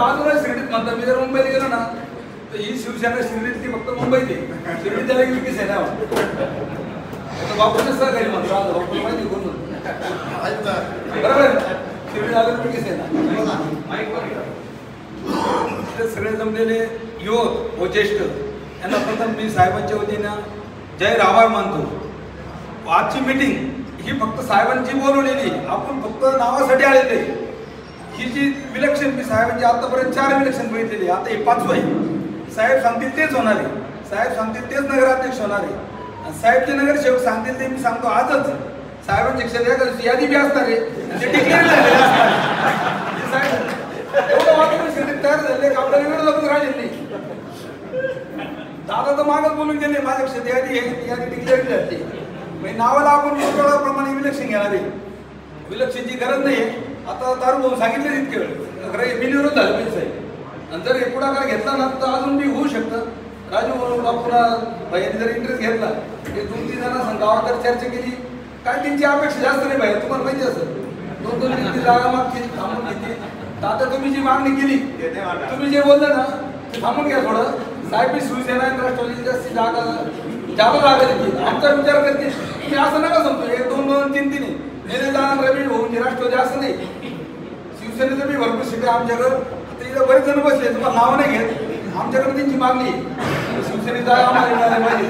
अजूनच शिर्डीत म्हणतात. मी जर मुंबईत गेलो ना तर ही शिवसेना शिर्डीतली फक्त मुंबईत आहे. शिर्डीत त्याला विकीच आहे ना. बापूने सहकारी म्हणतो. बापूला माहिती कोण बरोबर शिर्डी आलं विकीच आहे ना. सगळे जमलेले युवक व ज्येष्ठ यांना प्रथम मी साहेबांच्या वतीनं जय आभार मानतो. आजची मीटिंग ही फक्त साहेबांची बोलवलेली, आपण फक्त नावासाठी आलेले. ही जी विलक्षण मी साहेबांची आतापर्यंत 4 विलक्षण बघितलेली, आता हे 5वं आहे. साहेब सांगतील तेच होणार आहे. साहेब सांगतील तेच नगराध्यक्ष होणार आहे. आणि साहेब जे नगरसेवक सांगतील ते मी सांगतो आजच साहेबांच्या क्षेत्रात यादी बी असणार आहे. ते डिक्लेअर झालेले असणार. साहेब एवढं वातावरण तयार झाले की आपल्याला विरोधकच राहिलेले नाही. दादा तर मागच बोलून गेले माझ्या क्षेत्र यादी डिक्लेअर झाली. म्हणजे नावाला आपण प्रमाणे विलक्षण घेणार आहे. विलक्षणची गरज नाही. आता दारू भाऊ सांगितले इतके वेळ बिनविरोध झालं पाहिजे साहेब. आणि जर पुढाकार घेतला ना तर अजून बी होऊ शकतं. राजू बापूला भाईयांनी जर इंटरेस्ट घेतला ते 2-3 जणांना गावात जर चर्चा केली काय त्यांची अपेक्षा जास्त नाही भाई. तुम्हाला माहिती असेल 2-3 जागा मागतील थांबून घेतली. तर आता तुम्ही जी मागणी केली तुम्ही जे बोललं ना ते थांबून घ्या थोडं. साहेब शिवसेना राष्ट्रवादी जास्त जागा लागेल आमचा विचार करते. तुम्ही असं नका समजू 1-2-2-3-3 नेते जाणार रवी होऊन राष्ट्रवादी असं नाही. शिवसेनेचं बी भरपूर सीट आहे आमच्याकडं. आता इथं बरेच जण बसले तुम्हाला नाव नाही घेत. आमच्याकडे त्यांची मागणी शिवसेनेचा आम्हाला मिळाला पाहिजे.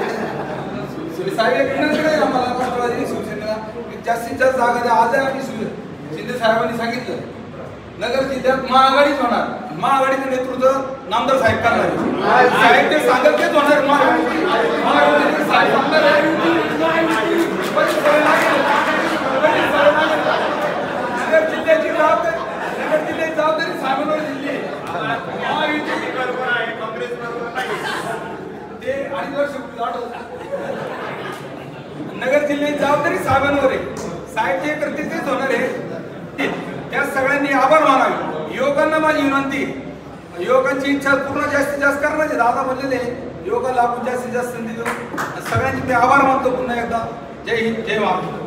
साहेब एक विनंती आहे आम्हाला राष्ट्रवादी शिवसेनेला जास्तीत जास्त जागा द्या. आज आम्ही शिंदे साहेबांनी सांगितलं नगर जिल्ह्यात महाआघाडीच होणार. महाआघाडीचं नेतृत्व नामदार साहेब करणार. साहेब ते सांगत तेच होणार. महाआघाडीचे साहेब सांगणार आहे. नगर जिल्ह्याची जबाबदारी साहेबांवर दिली आहे. ते 2.5 वर्ष नगर जिल्ह्याची जबाबदारी साहेबांवर आहे. साहेब जे करतील तेच होणार आहे. त्या सगळ्यांनी आभार मानावे. युवकांना माझी विनंती, युवकांची इच्छा पूर्ण जास्तीत जास्त करण्याचे दादा बोललेले युवकांना आपण जास्तीत जास्त संधी देऊ. सगळ्यांचे मी आभार मानतो पुन्हा एकदा. जय हिंद जय महाराष्ट्र.